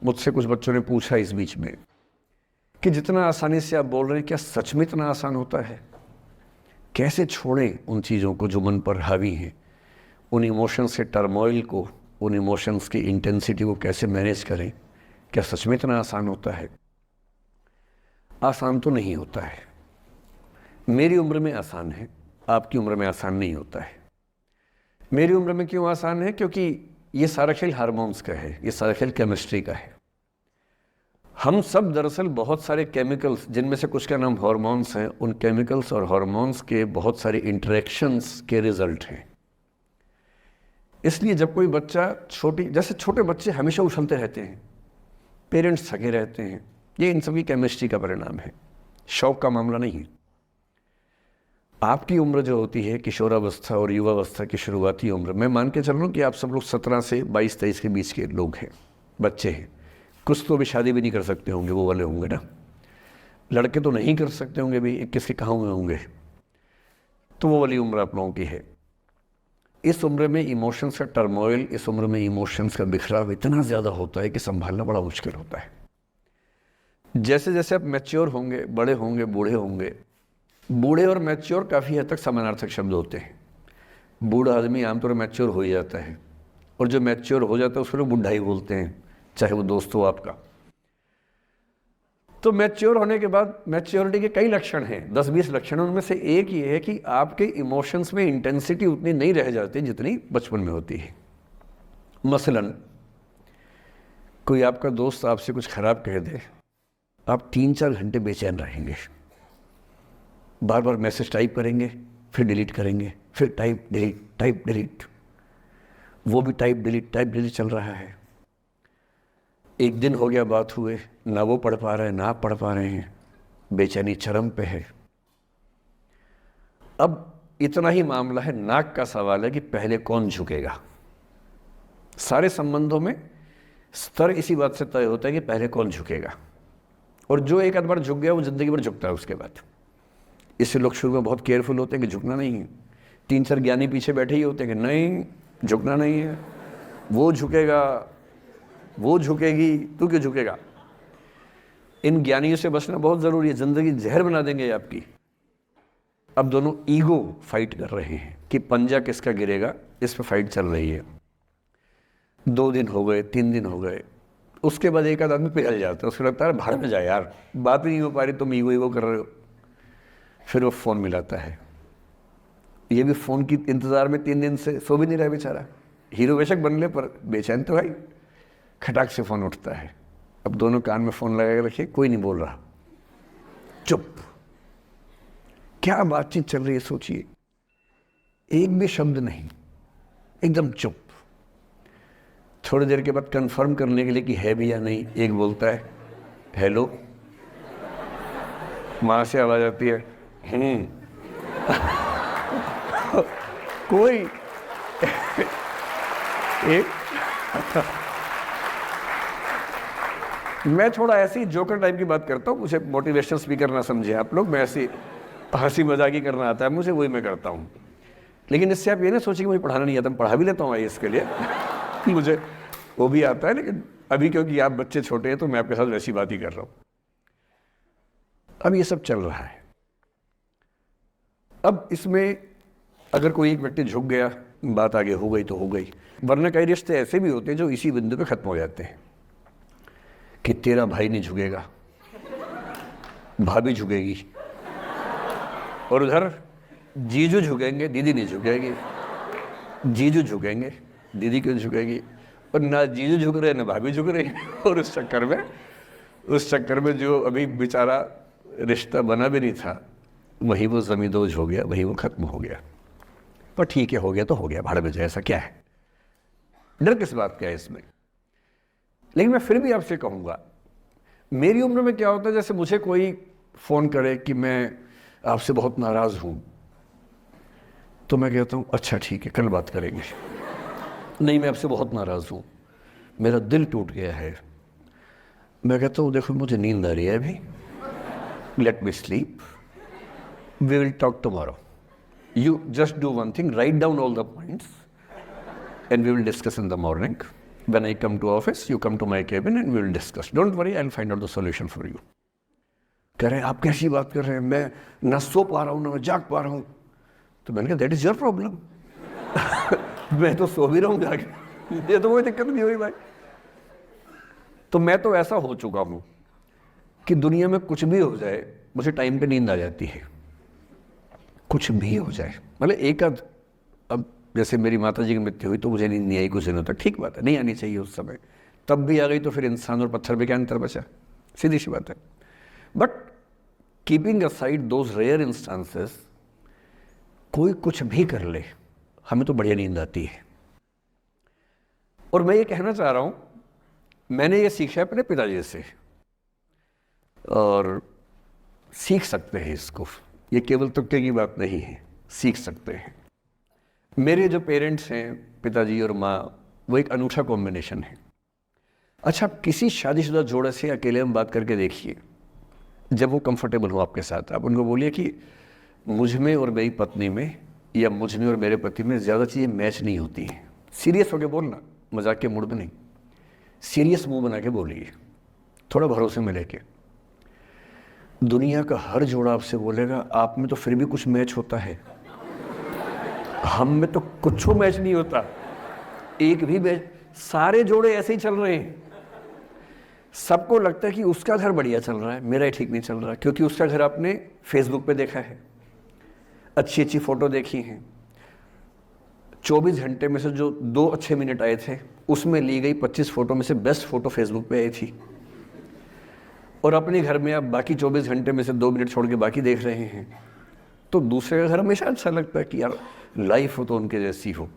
मुझसे कुछ बच्चों ने पूछा इस बीच में कि जितना आसानी से आप बोल रहे हैं, क्या सच में इतना आसान होता है? कैसे छोड़ें उन चीज़ों को जो मन पर हावी हैं, उन इमोशंस के टर्मोइल को, उन इमोशंस की इंटेंसिटी को कैसे मैनेज करें? क्या सच में इतना आसान होता है? आसान तो नहीं होता है। मेरी उम्र में आसान है, आपकी उम्र में आसान नहीं होता है। मेरी उम्र में क्यों आसान है? क्योंकि ये सारा खेल हार्मोन्स का है, ये सारा खेल केमिस्ट्री का है। हम सब दरअसल बहुत सारे केमिकल्स, जिनमें से कुछ का नाम हार्मोन्स हैं, उन केमिकल्स और हार्मोन्स के बहुत सारे इंटरेक्शंस के रिजल्ट हैं। इसलिए जब कोई बच्चा जैसे छोटे बच्चे हमेशा उछलते रहते हैं, पेरेंट्स थके रहते हैं, ये इन सभी केमिस्ट्री का परिणाम है, शौक का मामला नहीं है। आपकी उम्र जो होती है, किशोरावस्था और युवावस्था की शुरुआती उम्र, मैं मान के चल रहा हूँ कि आप सब लोग 17 से 22-23 के बीच के लोग हैं, बच्चे हैं। कुछ तो अभी शादी भी नहीं कर सकते होंगे, वो वाले होंगे ना। लड़के तो नहीं कर सकते होंगे भी, 21 के कहाँ हुए होंगे। तो वो वाली उम्र आप लोगों की है। इस उम्र में इमोशंस का टर्मोइल, इस उम्र में इमोशंस का बिखराव इतना ज़्यादा होता है कि संभालना बड़ा मुश्किल होता है। जैसे जैसे आप मैच्योर होंगे, बड़े होंगे, बूढ़े होंगे, बूढ़े और मैच्योर काफ़ी हद तक समानार्थक शब्द होते हैं। बूढ़ा आदमी आमतौर पर मैच्योर हो ही जाता है, और जो मैच्योर हो जाता है उसको लोग बुढ़ा ही बोलते हैं, चाहे वो दोस्त हो आपका। तो मैच्योर होने के बाद मैच्योरिटी के कई लक्षण हैं, 10-20 लक्षण। उनमें से एक ये है कि आपके इमोशंस में इंटेंसिटी उतनी नहीं रह जाती जितनी बचपन में होती है। मसलन कोई आपका दोस्त आपसे कुछ खराब कह दे, आप 3-4 घंटे बेचैन रहेंगे, बार बार मैसेज टाइप करेंगे, फिर डिलीट करेंगे, फिर टाइप डिलीट, वो भी टाइप डिलीट चल रहा है। एक दिन हो गया बात हुए, ना वो पढ़ पा रहे हैं ना आप पढ़ पा रहे हैं, बेचैनी चरम पे है। अब इतना ही मामला है, नाक का सवाल है कि पहले कौन झुकेगा। सारे संबंधों में स्तर इसी बात से तय होता है कि पहले कौन झुकेगा, और जो एक आध बार झुक गया वो जिंदगी भर झुकता है उसके बाद। इससे लोग शुरू में बहुत केयरफुल होते हैं कि झुकना नहीं है। 3-4 ज्ञानी पीछे बैठे ही होते हैं कि नहीं, झुकना नहीं है, वो झुकेगा, वो झुकेगी, तू क्यों झुकेगा। इन ज्ञानियों से बचना बहुत ज़रूरी है, ज़िंदगी जहर बना देंगे आपकी। अब दोनों ईगो फाइट कर रहे हैं कि पंजा किसका गिरेगा, इस पर फाइट चल रही है। 2 दिन हो गए, 3 दिन हो गए, उसके बाद एक आध आदमी पिघल जाता है, उसको लगता है भाड़ में जाए यार, बात ही नहीं हो पा रही, तुम ईगो कर रहे हो। फिर वो फ़ोन मिलाता है, ये भी फ़ोन की इंतज़ार में 3 दिन से सो भी नहीं रहा बेचारा। हीरो बेशक बन ले पर बेचैन तो भाई। खटाक से फ़ोन उठता है, अब दोनों कान में फ़ोन लगा के रखिए, कोई नहीं बोल रहा, चुप। क्या बातचीत चल रही है सोचिए, एक भी शब्द नहीं, एकदम चुप। थोड़ी देर के बाद कंफर्म करने के लिए कि है भी या नहीं, एक बोलता है हेलो, वहाँ से आवाज़ आती है कोई एक मैं थोड़ा ऐसी जोकर टाइप की बात करता हूँ, मुझे मोटिवेशनल स्पीकर ना समझे आप लोग, मैं ऐसी हंसी मजाक ही करना आता है मुझे, वही मैं करता हूँ। लेकिन इससे आप ये ना सोचिए कि मुझे पढ़ाना नहीं आता, मैं पढ़ा भी लेता हूँ इसके लिए मुझे वो भी आता है, लेकिन अभी क्योंकि आप बच्चे छोटे हैं तो मैं आपके साथ वैसी बात ही कर रहा हूँ। अब ये सब चल रहा है। अब इसमें अगर कोई एक व्यक्ति झुक गया, बात आगे हो गई तो हो गई, वरना कई रिश्ते ऐसे भी होते हैं जो इसी बिंदु पे खत्म हो जाते हैं कि तेरा भाई नहीं झुकेगा, भाभी झुकेगी, और उधर जीजू झुकेंगे, दीदी नहीं झुकेगी, जीजू झुकेंगे, दीदी क्यों झुकेगी, और ना जीजू झुक रहे ना भाभी झुक रही और उस चक्कर में जो अभी बेचारा रिश्ता बना भी नहीं था, वही वो ज़मींदोज़ हो गया, वही वो ख़त्म हो गया। पर ठीक है, हो गया तो हो गया, भाड़ में जाए, ऐसा क्या है, डर किस बात का है इसमें। लेकिन मैं फिर भी आपसे कहूँगा, मेरी उम्र में क्या होता है, जैसे मुझे कोई फ़ोन करे कि मैं आपसे बहुत नाराज़ हूँ, तो मैं कहता हूँ अच्छा ठीक है, कल बात करेंगे। नहीं, मैं आपसे बहुत नाराज़ हूँ, मेरा दिल टूट गया है। मैं कहता हूँ देखो मुझे नींद आ रही है अभी, let me sleep, we will talk tomorrow, you just do one thing, write down all the points and we will discuss in the morning. When I come to office, you come to my cabin and we will discuss. Don't worry, I'll find out the solution for you. कह रहे हैं आप कैसी बात कर रहे हैं, मैं ना सो पा रहा हूँ ना जाग पा रहा हूँ। तो मैंने कहा दैट इज योर प्रॉब्लम। मैं तो सो भी रहा हूँ जाके, ये तो कोई दिक्कत नहीं हुई भाई। तो मैं तो ऐसा हो चुका हूँ कि दुनिया में कुछ भी हो जाए मुझे टाइम पे नींद आ जाती है, कुछ भी हो जाए। मतलब एक आध, अब जैसे मेरी माता जी की मृत्यु हुई तो मुझे नींद नहीं आई कुछ दिनों तक, ठीक बात है, नहीं आनी चाहिए उस समय, तब भी आ गई तो फिर इंसान और पत्थर में क्या अंतर बचा, सीधी सी बात है। But keeping aside those rare instances, कोई कुछ भी कर ले हमें तो बढ़िया नींद आती है। और मैं ये कहना चाह रहा हूँ, मैंने ये सीखा है अपने पिताजी से, और सीख सकते हैं इसको, ये केवल तुक्के की बात नहीं है, सीख सकते हैं। मेरे जो पेरेंट्स हैं, पिताजी और माँ, वो एक अनूठा कॉम्बिनेशन है। अच्छा, किसी शादीशुदा जोड़े से अकेले में बात करके देखिए, जब वो कंफर्टेबल हो आपके साथ, आप उनको बोलिए कि मुझ में और मेरी पत्नी में, या मुझ में और मेरे पति में ज़्यादा चीज़ें मैच नहीं होती हैं। सीरियस होकर बोलना, मजाक के मूड में नहीं, सीरियस मुंह बना के बोलिए, थोड़ा भरोसे में लेके। दुनिया का हर जोड़ा आपसे बोलेगा आप में तो फिर भी कुछ मैच होता है, हम में तो कुछ मैच नहीं होता, एक भी मैच। सारे जोड़े ऐसे ही चल रहे हैं, सबको लगता है कि उसका घर बढ़िया चल रहा है, मेरा ही ठीक नहीं चल रहा, क्योंकि उसका घर आपने फेसबुक पे देखा है, अच्छी अच्छी फोटो देखी हैं। 24 घंटे में से जो 2 अच्छे मिनट आए थे, उसमें ली गई 25 फोटो में से बेस्ट फोटो फेसबुक पे आई थी, और अपने घर में आप बाकी 24 घंटे में से 2 मिनट छोड़ के बाकी देख रहे हैं। तो दूसरे का घर हमेशा अच्छा लगता है कि यार लाइफ हो तो उनके जैसी हो।